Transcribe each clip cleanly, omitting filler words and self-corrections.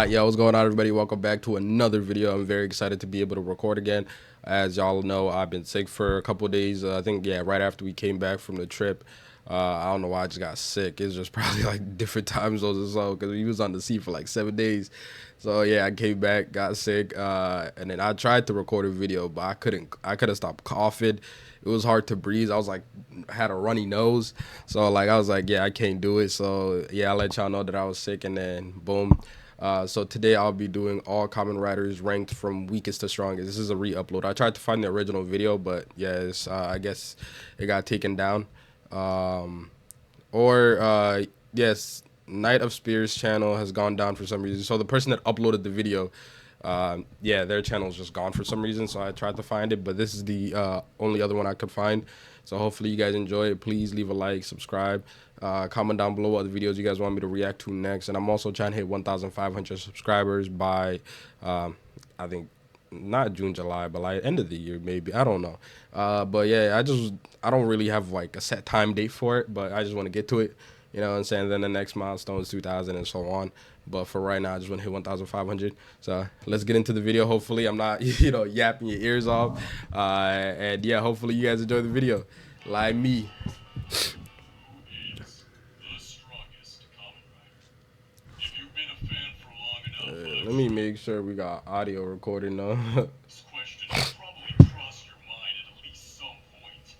Yo, what's going on, everybody? Welcome back to another video. I'm very excited to be able to record again. As y'all know, I've been sick for a couple of days. I think, yeah, right after we came back from the trip. I don't know why I just got sick. It's just probably like different time zones or so because we was on the sea for like 7 days. So yeah, I came back, got sick, and then I tried to record a video, but I couldn't. I couldn't stop coughing. It was hard to breathe. I was like, had a runny nose. So like, I was like, yeah, I can't do it. So yeah, I let y'all know that I was sick, and then boom. So today I'll be doing all Kamen Riders ranked from weakest to strongest. This is a re-upload. I tried to find the original video, but yes, I guess it got taken down. Um, or yes, Knight of Spears channel has gone down for some reason. So the person that uploaded the video, yeah, their channel is just gone for some reason. So I tried to find it, but this is the only other one I could find. So hopefully you guys enjoy it. Please leave a like, subscribe, comment down below what other videos you guys want me to react to next. And I'm also trying to hit 1,500 subscribers by, I think, not June, July, but like end of the year maybe. I don't know. But yeah, I don't really have like a set time date for it, but I just want to get to it. You know what I'm saying? Then the next milestone is 2,000 and so on. But for right now, I just want to hit 1,500. So let's get into the video. Hopefully, I'm not yapping your ears off. And yeah, hopefully you guys enjoy the video. Like me. Let me make sure we got audio recording though. This question has probably crossed your mind at least some point.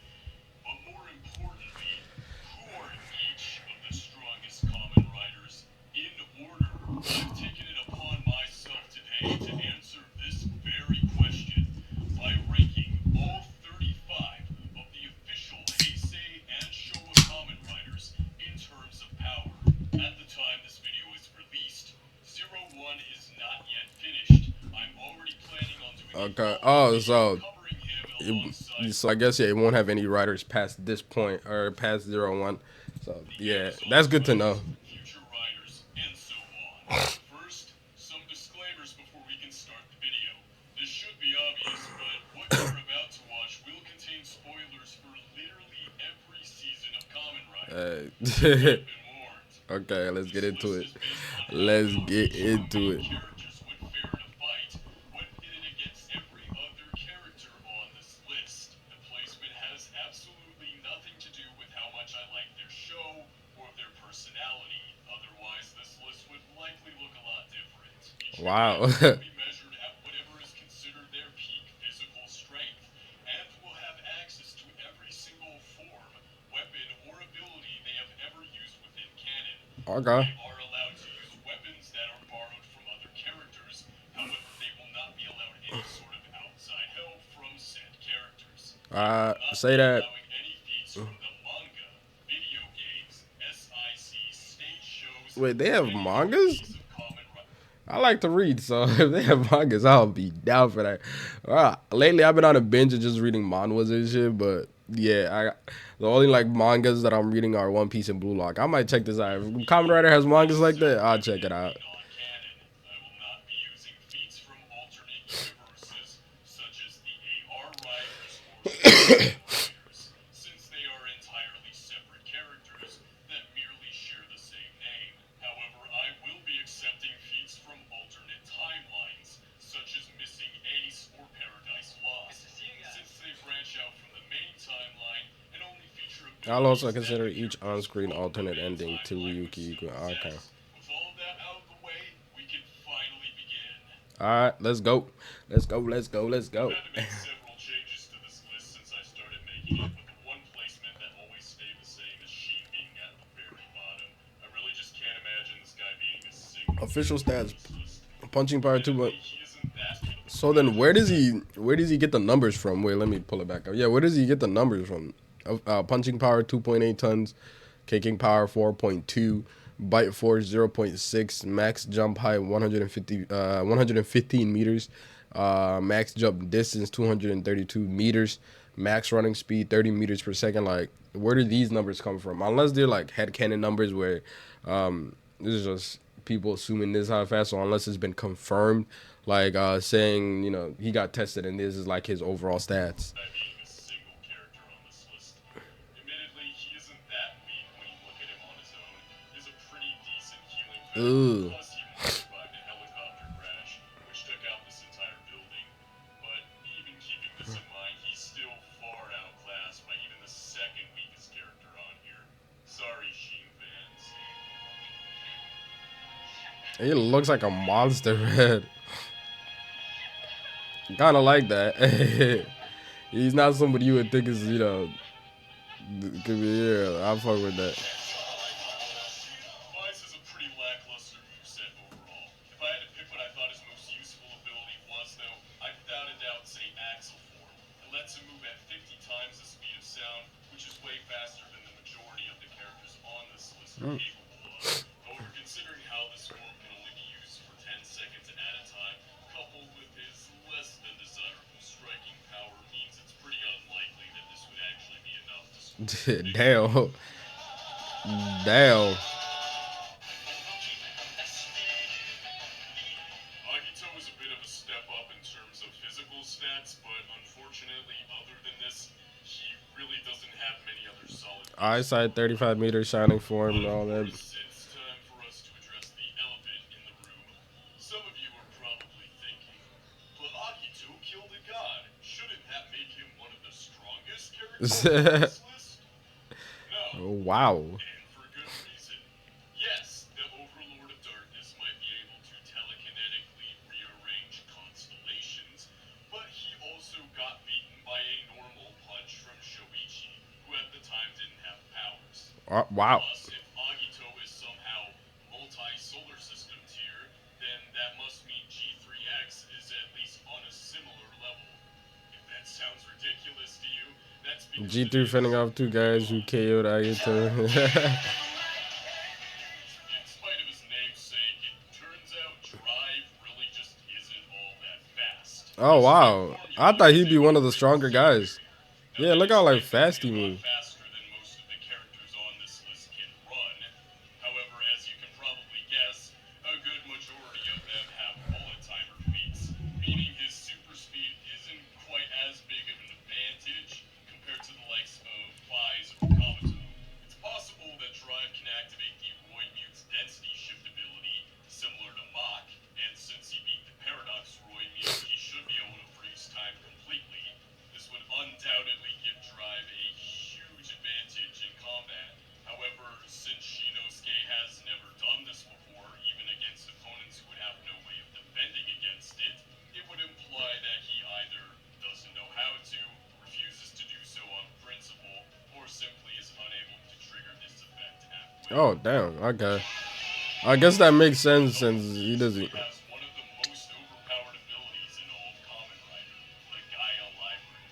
But more importantly, who are each of the strongest common riders in order? I've taken it upon myself today to answer this very question by ranking all 35 of the official Heisei and Showa common riders in terms of power. At the time this video is released, 01 is not yet finished. I'm already planning on doing okay. Oh, so I guess yeah, it won't have any riders past this point or past 01. So yeah, that's good to know. Future riders and so on. First, some disclaimers before we can start the video. This should be obvious, but what you're about to watch will contain spoilers for literally every season of Kamen Rider. Okay, let's get into it. Let's get into it. Wow. Okay. Say that. Wait, they have mangas? I like to read, so if they have mangas, I'll be down for that. Lately, I've been on a binge of just reading manhwas and shit, but yeah, the only like mangas that I'm reading are One Piece and Blue Lock. I might check this out. If Kamen Rider has mangas like that, I'll check it out. I'll also consider each on-screen alternate ending to Ryuki. Okay. All right, let's go. Let's go. Let's go. Let's go. Official stats: punching power 2. But so then, where does he get the numbers from? Wait, let me pull it back up. Yeah, where does he get the numbers from? Punching power 2.8 tons, kicking power 4.2, bite force 0.6, max jump height 115 meters, max jump distance 232 meters, max running speed 30 meters per second. Like, where do these numbers come from? Unless they're like headcanon numbers where this is just people assuming this is how fast. So unless it's been confirmed, like saying he got tested and this is like his overall stats. Ooh. He looks like a monster, man. Kind of like that. He's not somebody you would think is, you know, could be here. I'll fuck with that. Wise is a pretty lackluster moveset overall. If I had to pick what I thought his most useful ability was, though, I'd without a doubt say Axle Form. It lets him move at 50 times the speed of sound, which is way faster than the majority of the characters on this list are capable of. However, considering how this form can only be used for 10 seconds at a time, coupled with his less than desirable striking power, means it's pretty unlikely that this would actually be enough to score a victory. Damn. Damn. Agito is a bit of a step up in terms of physical stats, but unfortunately, other than this, he really doesn't have many other solid pieces to Eyesight, work 35 with. meters, shining But form, and of all that. course, it's time for us to address the elephant in the room. Some of you are probably thinking, but Agito killed a god. Shouldn't that make him one of the strongest characters on this list? No. Wow. And for good reason. Yes, the Overlord of Darkness might be able to telekinetically rearrange constellations, but he also got beaten by a normal punch from Shoichi, who at the time didn't have powers. Wow. Plus, if Agito is somehow multi-solar system tier, then that must mean G3X is at least on a similar level. If that sounds ridiculous to you, that's because it G3 fending is. off two Go guys who on. KO'd Agito. In spite of his namesake, it turns out Drive really just isn't all that fast. Oh, His kick wow. I formula thought is he'd a be one of the great stronger guys. secondary. Now Yeah, that look is how, like, technically fast a he lot moves. faster than most of the characters on this list can run. However, as you can probably guess, a good majority of them have bullet timer feats, meaning his super speed isn't quite as big of an advantage compared to the likes of Fai's or Kabuto. It's possible that Drive can activate the Roy Mute's density shift ability, similar to Mach, and since he beat the Paradox Roy Mute, he should be able to freeze time completely. This would undoubtedly give Drive a huge advantage in combat. However, since Shinosuke has never done this before, even against opponents who would have no way of defending against it, it would imply that he either doesn't know how to, refuses to do so on principle, or simply is unable to trigger this effect at will. Oh, damn. Okay. I guess that makes sense Philip since he easily doesn't. has one of the most overpowered abilities in all of Kamen Rider, the Gaia Library.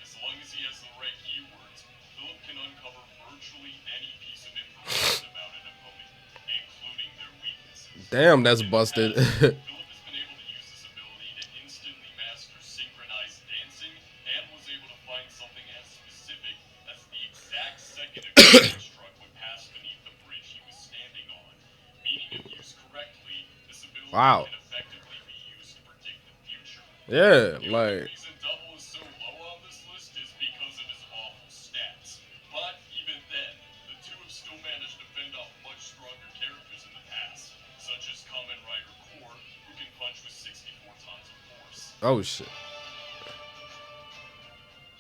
As long as he has the right keywords, Philip can uncover virtually any piece of information about an opponent, including their weaknesses. Damn, that's In the busted. past, Philip has been able to use this ability to instantly master synchronized dancing and was able to find something as specific as the exact second a garbage truck would pass beneath the bridge he was standing on. Meaning, if used correctly, this ability Wow. can effectively be used to predict the future. Yeah, The only like. reason Double is so low on this list is because of his awful stats. But even then, the two have still managed to fend off much stronger characters in the past, such as Kamen Rider Core, who can punch with 64 tons of force. Oh, shit.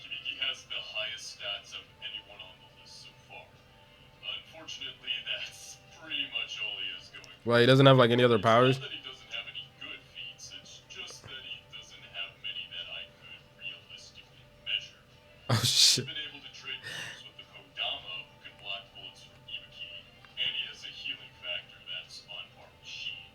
He has the highest stats of anyone on the list so far. Unfortunately, that's pretty much all he has going Well, for he him. doesn't have, like, any other It's not powers? that he doesn't have any good feats, it's just that he doesn't have many that I could realistically measure. Oh, He's shit. been able to trade blows with the Kodama, who can block bullets from Ibuki, and he has a healing factor that's on par with Sheen.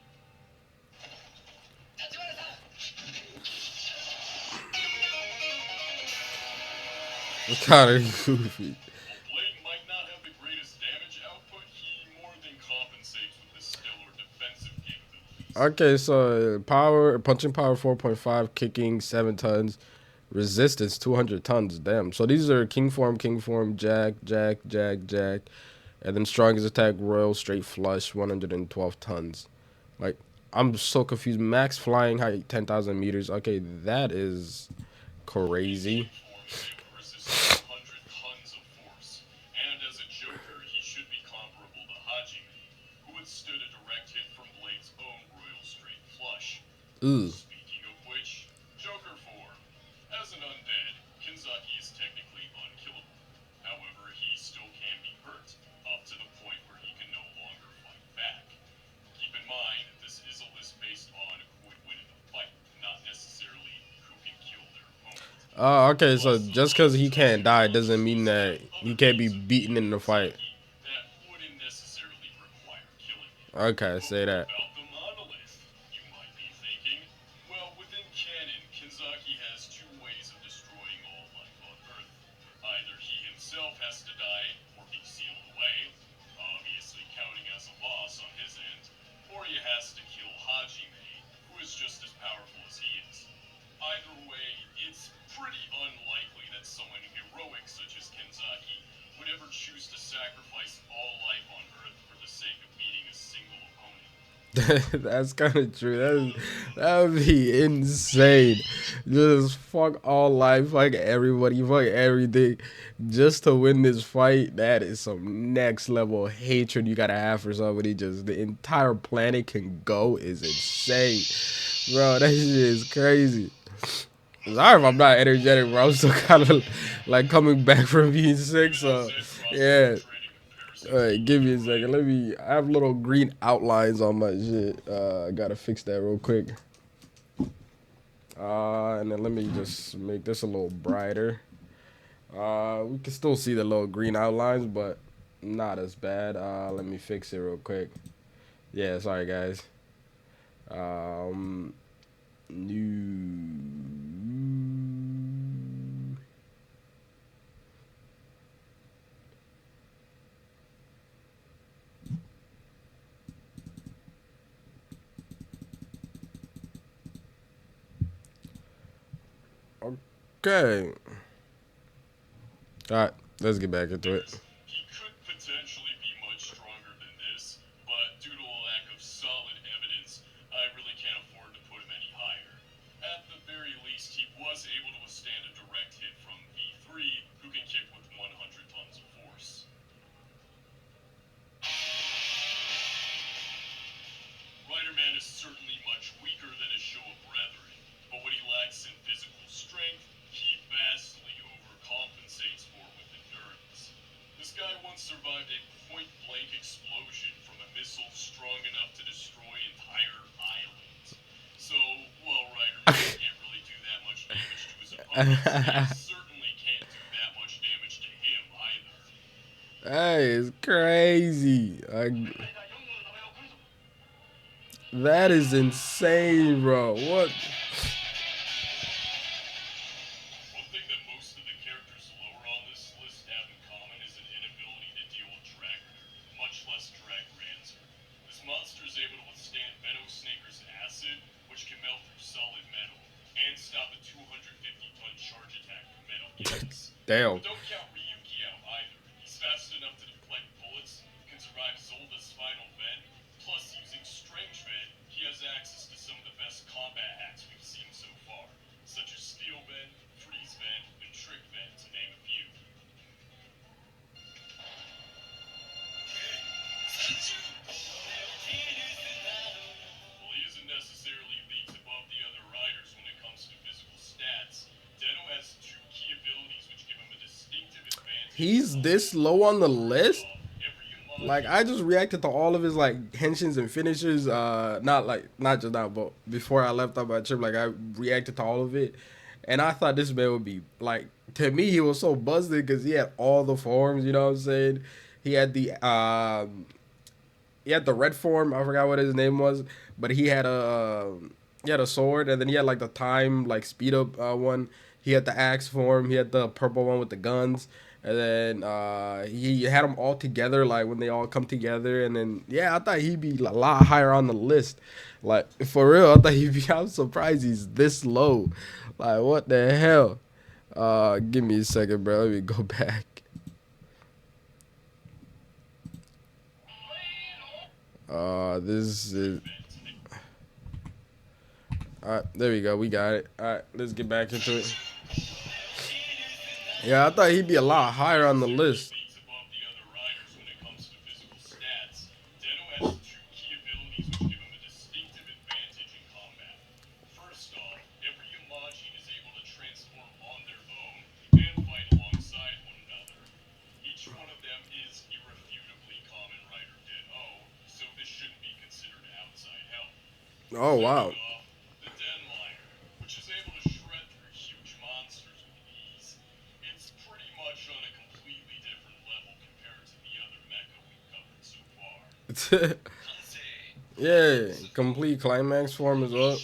It's kind of goofy. While Blade might not have the greatest damage output, he more than compensates with his stellar defensive capabilities. Okay, so power, punching power 4.5, kicking 7 tons, resistance 200 tons. Damn. So these are king form, jack, jack, jack, jack, and then strongest attack, royal, straight flush, 112 tons. Like, I'm so confused. Max flying height, 10,000 meters. Okay, that is In crazy. king form, he's able to resist 200 tons of force, and as a Joker, he should be comparable to Hajime, who withstood a direct hit from Blade's own Royal Straight Flush. Ooh. Speaking of which, Joker form. As an undead, Kinzaki is technically unkillable. However, he still can be hurt, up to the point where he can no longer fight back. Keep in mind, this Oh, okay. So Plus, just because he can't die doesn't mean that he other can't be things with beaten beating in the fight. Kanzaki that wouldn't necessarily require killing him. Okay, But say what that. about the monolith? You might be thinking. Well, within canon, Kanzaki has two ways of destroying all life on Earth. Either he himself has to die or be sealed away, obviously counting as a loss on his end, or he has to kill Hajime, who is just as powerful as he is. Either way, it's pretty unlikely that someone heroic such as Kenzaki would ever choose to sacrifice all life on Earth for the sake of beating a single opponent. That's kind of true. That would be insane. Just fuck all life, fuck everybody, fuck everything, just to win this fight. That is some next level hatred you gotta have for somebody. Just the entire planet can go is insane, bro. That shit is crazy. Sorry if I'm not energetic, bro. I'm still kind of like coming back from being sick. Even though So Zed crossed over yeah. trading All comparisons right, equal give me to a second. right. Let me. I have little green outlines on my shit. I gotta fix that real quick. And then let me just make this a little brighter. We can still see the little green outlines, but not as bad. Let me fix it real quick. Yeah, sorry guys. Um, new. Okay. All right, let's get back into it. Yes, he could potentially be much stronger than this, but due to a lack of solid evidence, I really can't afford to put him any higher. At the very least, he was able to withstand a direct hit from V3, who can kick with 100 tons of force. Riderman is certainly much weaker than his Showa brethren, but what he lacks in physical strength, he vastly overcompensates for with endurance. This guy once survived a point-blank explosion from a missile strong enough to destroy entire islands. So, while Riderman can't really do that much damage to his opponents, they certainly can't do that much damage to him either. Hey, it's crazy. That is insane, bro. What? One thing that most of the characters lower on this list have in common is an inability to deal with Dragner, much less drag Ranzer. This monster is able to withstand Meadow Snaker's acid, which can melt through solid metal, and stop a 250-ton charge attack from metal gas. Damn. But don't count Ryuki out either. He's fast enough to deflect bullets, can survive Zolda's final bend, plus using Strange Bend, he has access to some of the best combat hacks we've seen so far, such as Steel Bend, Freeze Bend, and Trick Bend, to name a few. While he isn't necessarily leagues above the other riders when it comes to physical stats, Deno has two key abilities which give him a distinctive advantage. He's this low on the First list? off, every Like Imaji I just reacted to all of his like henshins and finishers. Not just now, but before I left on my trip, like I reacted to all of it, and I thought this man would be like. To me, he was so buzzed because he had all the forms. You know what I'm saying? He had the he had the red form. I forgot what his name was, but he had a sword, and then he had like the time like speed up one. He had the axe form. He had the purple one with the guns, and then he had them all together like when they all come together. And then yeah, I thought he'd be a lot higher on the list. Like for real, I thought he'd be. I'm surprised he's this low. Like what the hell? Give me a second, bro. Let me go back. This is all right, there we go. We got it. All right, let's get back into it. Yeah, I thought he'd be a lot higher on the list. leagues above the other riders when it comes to physical stats, Deno has two key abilities which give him a distinctive advantage in combat. First off, every Imagine is able to transform on their own and fight alongside one another. Each one of them is irrefutably Kamen Rider Den-O, so this shouldn't be considered outside help. Oh Second wow. off, the Den Liner, which is able to shred through huge monsters with Yeah, complete climax form as well.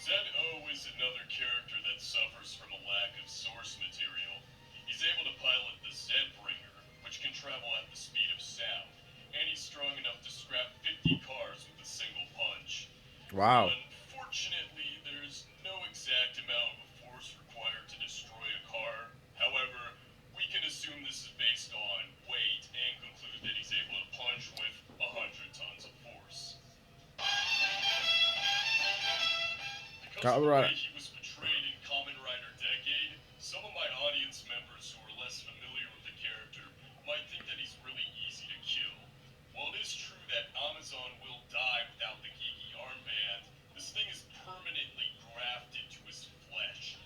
Z-O is another character that suffers from a lack of source material. He's able to pilot the Z-Bringer, which can travel at the speed of sound, and he's strong enough to scrap 50 cars with a single punch. Wow. Unfortunately, there's no exact amount of force required to destroy a car. However, we can assume this is based on weight and conclude that he's able to punch with 100 tons of force. Because of Got the way right. he was portrayed in Kamen Rider Decade, some of my audience members who are less familiar with the character might think that he's really easy to kill. While it is true that Amazon will die without the geeky armband, this thing is permanently grafted to his flesh.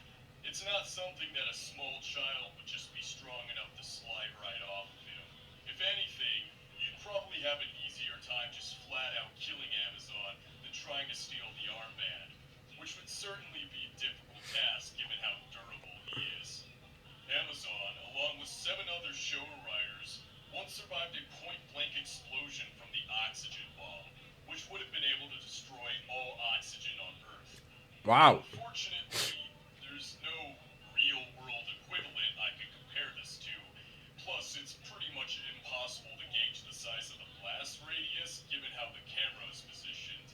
It's not something that a small child would just be strong enough to slide right off of him. If anything, you'd probably have an easier time just flat out killing Amazon than trying to steal the armband, which would certainly be a difficult task given how durable he is. Amazon, along with 7 other Showa riders, once survived a point-blank explosion from the oxygen bomb, which would have been able to destroy all oxygen on Earth. Wow. Unfortunately, there's no real-world equivalent I could compare this to. Plus, it's pretty much impossible to gauge the size of the blast radius given how the camera is positioned.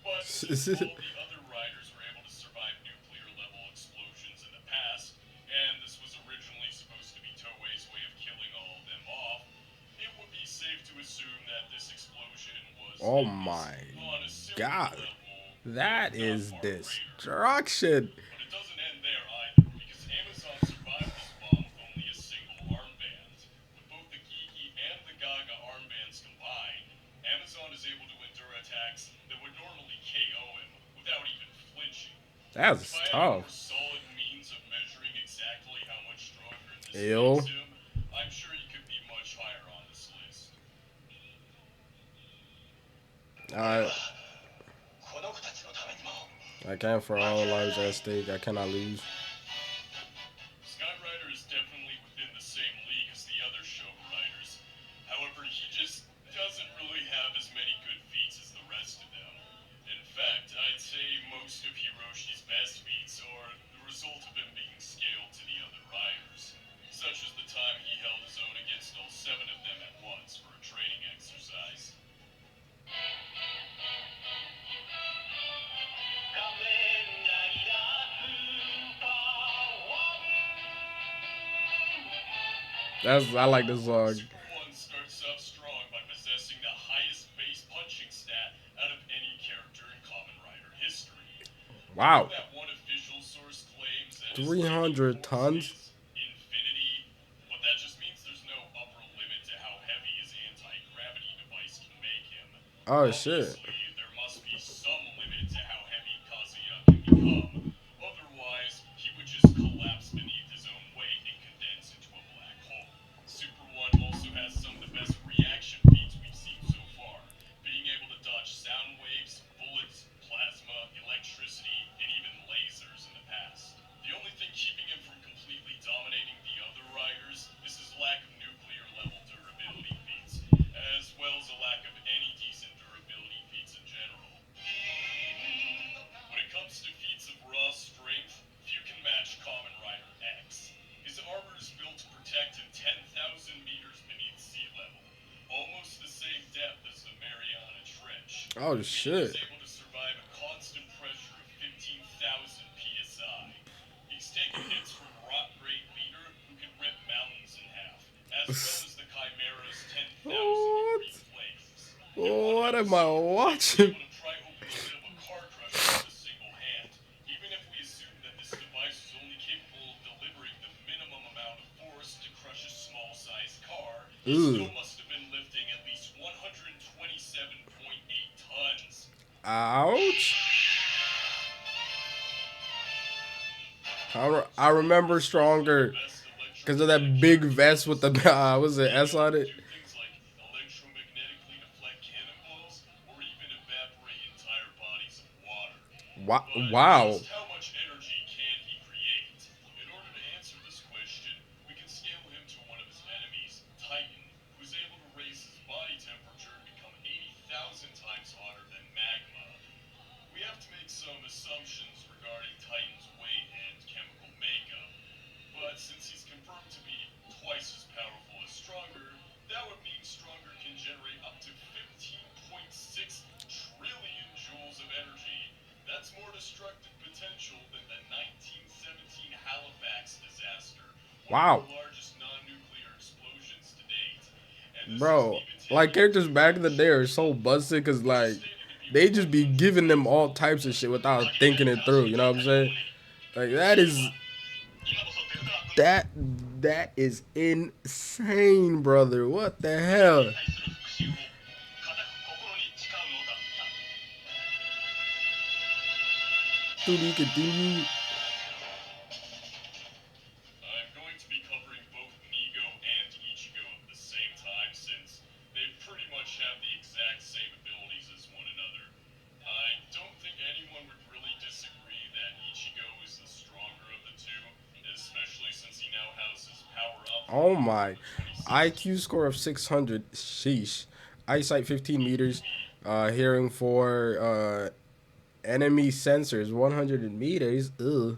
But since all the other riders were able to survive nuclear level explosions in the past, and this was originally supposed to be Toei's way of killing all of them off, it would be safe to assume that this explosion was Oh at least my on a similar god. level, if That not is far greater. destruction. But it doesn't end there either, because Amazon survived this bomb with only a single armband. With both the Geeky and the Gaga armbands combined, Amazon is able to endure attacks that would normally KO him without even flinching. If That's I had a more tough. solid means of measuring exactly how much stronger this makes Ew. him, I'm sure he could be much higher on this list. I I can't for all lives at stake. I cannot lose. Skyrider is definitely within the same league as the other Showa riders. However, he just doesn't really have as many good feats as the rest of them. In fact, I'd say most of Hiroshi's best feats are the result of him being scaled to the other riders, such as the time he held his own against all 7 of them at once for a training exercise. That's I like this song. Super 1 starts off strong by possessing the highest base punching stat out of any character in Kamen Rider history. I know Wow. that one official source claims that his taking 300 force tons? is infinity, but that just means there's no upper limit to how heavy his anti-gravity device can make him. Oh shit. Obviously, there must be some limit to how heavy Kazuya can become, otherwise he would just collapse beneath his own weight and condense into a black hole. Super 1 also has some of the best reaction feats we've seen so far, being able to dodge sound waves, bullets, plasma, electricity, and even lasers in the past. The only thing keeping him from completely dominating the other riders is his lack of nuclear level durability feats, as well as a lack of any decent durability feats in general. When it comes to feats of raw strength, few can match Kamen Rider X. His armor is built to protect him 10,000 meters beneath sea level, almost the same depth as the Mariana Trench, Oh meaning he's shit. able to survive a constant pressure of 15,000 psi. He's taken hits from Rock Great Leader, who can rip mountains in half, as well as the Chimera's 10,000 degree What? flames. In one What am I episode, he was able watching? to pry open the lid of a car crusher with a single hand, even if we assume that this device is only capable of delivering the minimum amount of force to crush a small-sized car. He Ugh. still must have been lifting at least 127.8 tons. Ouch. I remember stronger because of that big vest with the was it Being S able on to it? do things like electromagnetically deflect cannonballs or even evaporate entire bodies of water. But Wow. just how much energy can he create? In order to answer this question, we can scale him some assumptions regarding Titan's weight and chemical makeup, but since he's confirmed to be twice as powerful as Stronger, that would mean Stronger can generate up to 15.6 trillion joules of energy. That's more destructive potential than the 1917 Halifax disaster, one of the Wow, largest non-nuclear explosions to date. And this isn't bro. even Like taking into characters back in account the day are Shuriken, so busted because which is like stated to be they just be 100 giving them times all more types of shit powerful. without thinking it through. You know what I'm saying? Like that that is insane, brother. What the hell? To be continued. I'm going to be covering both Nigo and Ichigo at the same time since they pretty much have the exact same abilities as one another. I don't think anyone would really disagree that Ichigo is the stronger of the two, especially since he now has his power up Oh form from my. the 2016 IQ score of 600. Sheesh. Eyesight 15 meters. EV. Hearing for enemy sensors 100 meters. Ugh.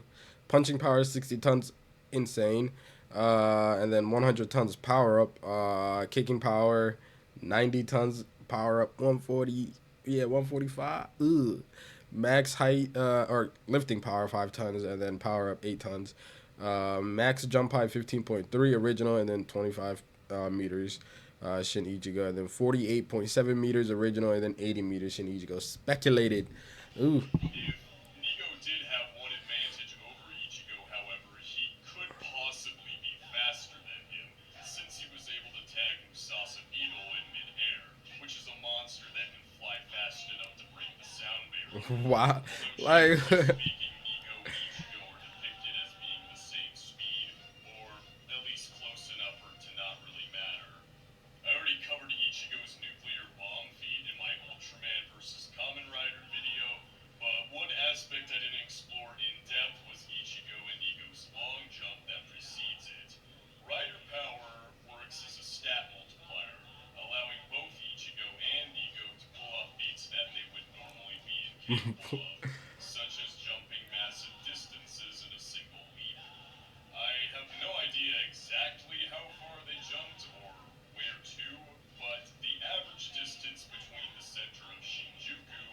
Punching power 60 tons. Insane. And then 100 tons power up. Kicking power 90 tons power up. 140. Yeah, 145. Ugh. Max height or lifting power 5 tons and then power up 8 tons. Max jump height 15.3 original and then 25 meters. Shin Ichigo, and then 48.7 meters original, and then 80 meters Shin Ichigo. Speculated. Ooh. If Nigo did have one advantage over Ichigo, however, he could possibly be faster than him, since he was able to tag Musasa Beetle in mid-air, which is a monster that can fly fast enough to break the sound barrier. Wow. Although Like, generally speaking, Nigo and Ichigo are depicted as being the same speed, or at least close enough for it to not really matter. I already covered Ichigo's nuclear bomb feat in my Ultraman vs. Kamen Rider video, but one aspect I didn't explore in depth was Ichigo and Nigo's long jump that precedes it. Rider power works as a stat multiplier, allowing both Ichigo and Nigo to pull off feats that they would normally be incapable of, such as jumping massive distances in a single leap. I have no idea exactly how far they jumped or where to, but the average distance between the center of Shinjuku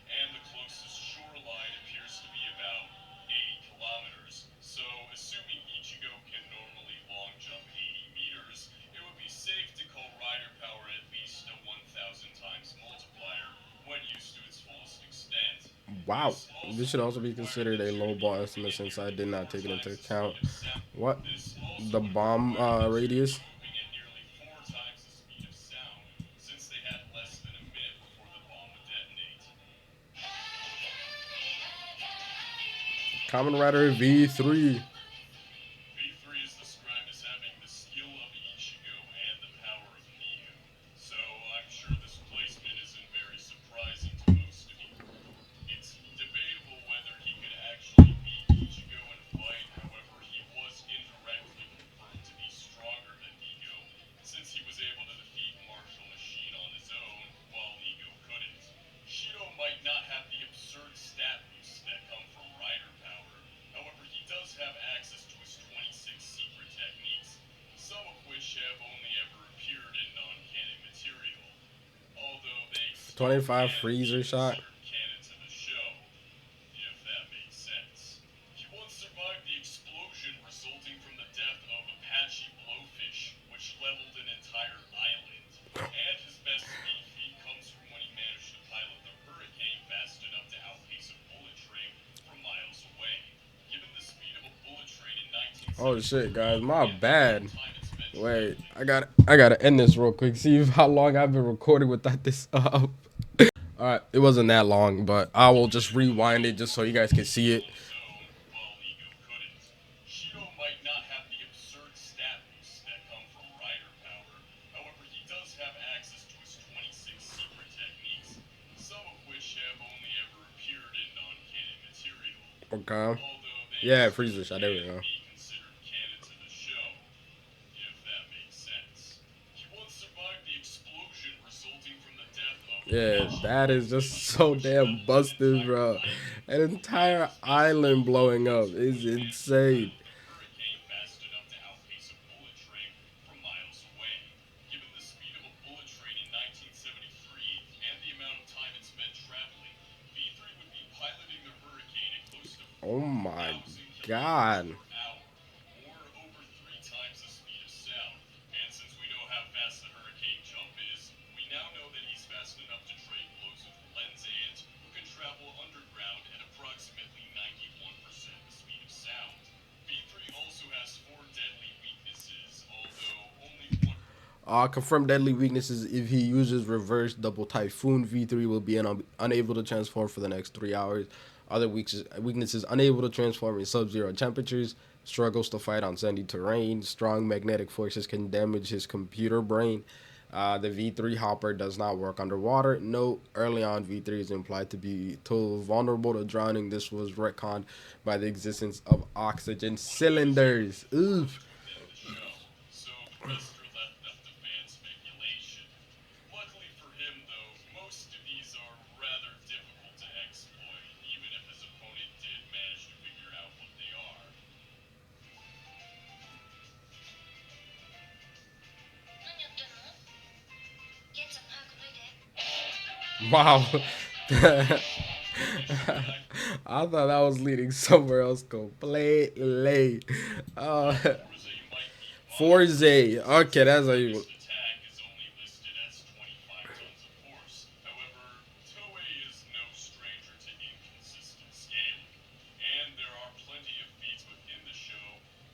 and the closest shoreline appears to be about 80 kilometers. So, assuming Ichigo can normally long jump 80 meters, it would be safe to call rider power at least a 1,000 times multiplier when used to its fullest extent. wow. This This also should would also be require considered the a two low to be ball moving estimate at since I nearly did not four take it into times the account. speed of sound. What? This also The would bomb require the two to be radius? moving at nearly four times the speed of sound, since they had less than a minute before the bomb would detonate. Kamen Rider V3. V3 is described as having the skill of Ichigo and the power of Neo, so I'm sure this placement isn't very surprising to most of you. It's debatable whether he could actually beat Ichigo in a fight, however, he was indirectly confirmed to be stronger than Nigo, since he was able to defeat Martial Machine on his own, while Nigo couldn't. Shido might not have the absurd stat boosts that come from Rider power, however, he does have access to his 26 secret techniques, some of which have only ever appeared in non-canon material, although they still 25 can be freezer shot. considered canon to the show, if that makes sense. He once survived the explosion resulting from the death of Apache Blowfish, which leveled an entire island. And his best speed feat comes from when he managed to pilot the Hurricane fast enough to outpace a bullet train from miles away. Given the speed of a bullet train in Oh 1973 shit, guys, my and the amount of bad. time it spent Wait, traveling, I gotta end this real quick. See how long I've been recording without this up. All right, it wasn't that long, but I will just rewind it just so you guys can see it. on his own, while Nigo couldn't. Shido might not have the absurd stat boosts that come from Rider power, however, he does have access to his 26 secret techniques, some of which have only ever appeared in non-canon material, Okay. although they Yeah, still freezer shot. There we can go. be considered canon to the show, if that makes sense. He once survived the explosion resulting from the death of Yeah, Yeah, that is just so damn busted, bro. An entire island blowing up is insane. the Hurricane fast enough to outpace a bullet train from miles away. Given the speed of a bullet train in 1973 and the amount of time it spent traveling, V3 would be piloting the Hurricane at close to Oh my 4,000 kilometers god. per hour, or over 3 times the speed of sound. And since we know how fast the Hurricane jump is, we now know that he's fast enough to trade blows with Lens Ant, who can travel underground at approximately 91% the speed of sound. V3 also has 4 deadly weaknesses, although only one. Confirm deadly weaknesses. If he uses reverse double typhoon, V3 will be unable to transform for the next 3 hours. Other weaknesses: unable to transform in sub-zero temperatures, struggles to fight on sandy terrain, strong magnetic forces can damage his computer brain. The V3 hopper does not work underwater. Note, early on, V3 is implied to be too vulnerable to drowning. This was retconned by the existence of oxygen cylinders. Oof. Within the show, so the rest are left up to fan speculation. Luckily for him, though, most of these are rather difficult to exploit, even if his opponent did manage to figure out what they are. Wow. I thought that was leading somewhere else completely. Uh, Forza might be fine, Forze. since Okay, his that's how you. greatest attack is only listed as 25 tons of force. However, Toei is no stranger to inconsistent scaling, and there are plenty of feats within the show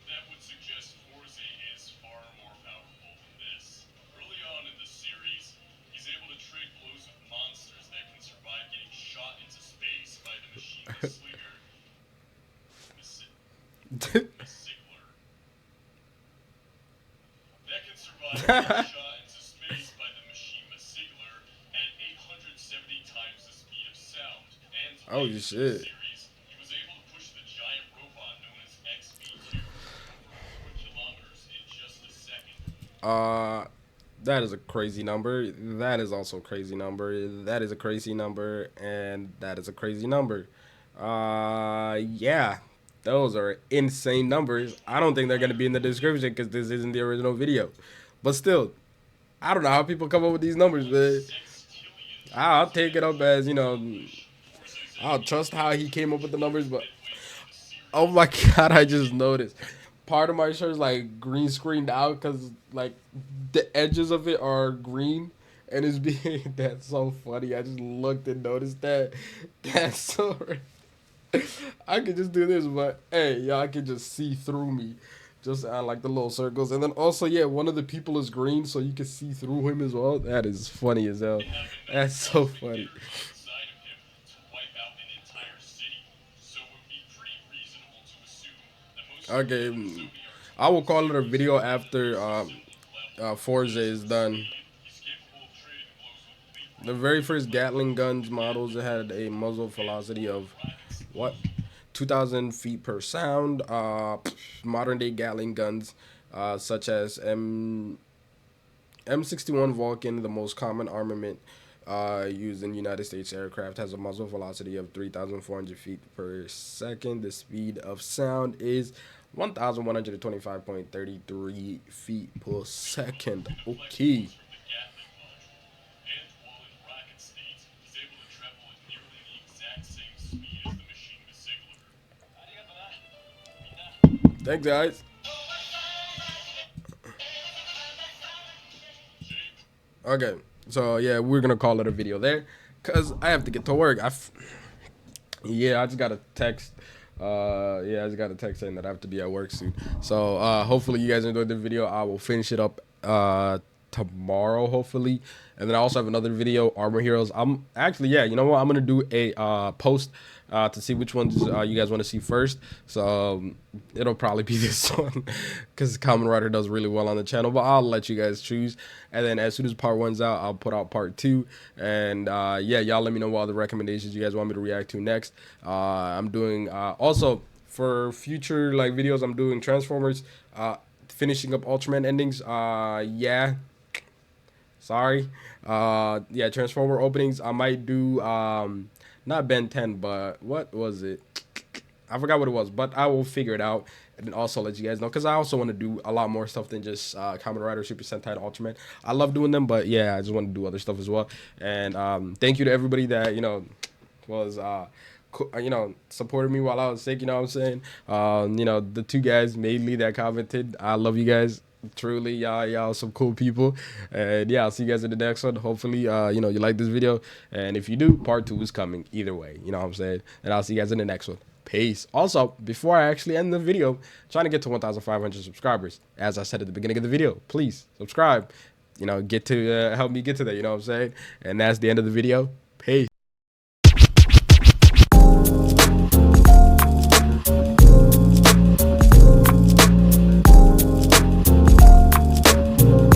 that would suggest Forza is far more powerful than this. Early on in the series, he's able to trade blows with monsters that can survive getting shot into space by the machine Slinger. Sigler. That can survive getting shot into space by the Mishima Sigler at 870 times the speed of sound. And Oh late into the shit. series, he was able to push the giant robot known as XV2 over 4 kilometers in just a second. Uh, that is a crazy number. That is also a crazy number. That is a crazy number, and that is a crazy number. Yeah, those are insane numbers. I don't think they're gonna be in the description because this isn't the original video. But still, I don't know how people come up with these numbers, One man. sextillion I'll times take it that up as push. Forza's I'll enemies trust how he came up with the numbers, but midway through the oh series. my god, I just noticed. Part of my shirt is like green screened out because like the edges of it are green, and it's being that's so funny. I just looked and noticed that. That's so. I could just do this, but hey, y'all can just see through me, just like the little circles, and then also yeah, one of the people is green, so you can see through him as well. That is funny as hell. They have enough That's so cosmic funny. energy inside of him to wipe out an entire city, so it would be pretty reasonable to assume that most of the Okay, Amazoniards I will would call it a seriously video doubt at after least a similar level. Forza As is for done. speed, he's capable of trading blows with lethal The very weapons first like Gatling guns the Gatling models it gun had a muzzle and velocity World of Rocket what, Explosion. 2,000 feet per sound. Modern day Gatling guns, such as M61 Vulcan, the most common armament used in United States aircraft, has a muzzle velocity of 3,400 feet per second. The speed of sound is 1,125.33 feet per second. Can deflect Okay. blows from the Gatling module, and while in rocket state, he's able to travel at nearly the exact same speed as the machine Sigler. Thanks, guys. Okay, so yeah, we're gonna call it a video there, cause I have to get to work. Yeah, I just got a text. Yeah, I just got a text saying that I have to be at work soon. So hopefully you guys enjoyed the video. I will finish it up tomorrow, hopefully, and then I also have another video, Armor Heroes. I'm actually, yeah, you know what? I'm gonna do a post to see which ones you guys want to see first. So it'll probably be this one because Kamen Rider does really well on the channel. But I'll let you guys choose, and then as soon as part one's out, I'll put out part two. And yeah, y'all let me know what other recommendations you guys want me to react to next. I'm doing also for future like videos. I'm doing Transformers, finishing up Ultraman endings. Yeah, Sorry. Yeah, Transformer openings. I might do not Ben 10, but what was it? I forgot what it was, but I will figure it out and also let you guys know because I also want to do a lot more stuff than just Kamen Rider, Super Sentai, and Ultraman. I love doing them, but yeah, I just want to do other stuff as well. And thank you to everybody that was supported me while I was sick. You know what I'm saying? The two guys mainly that commented. I love you guys. Truly, y'all some cool people, and yeah, I'll see you guys in the next one. Hopefully, you like this video, and if you do, part 2 is coming either way. You know what I'm saying? And I'll see you guys in the next one. Peace. Also, before I actually end the video, I'm trying to get to 1,500 subscribers. As I said at the beginning of the video, please subscribe. Get to help me get to that. You know what I'm saying? And that's the end of the video.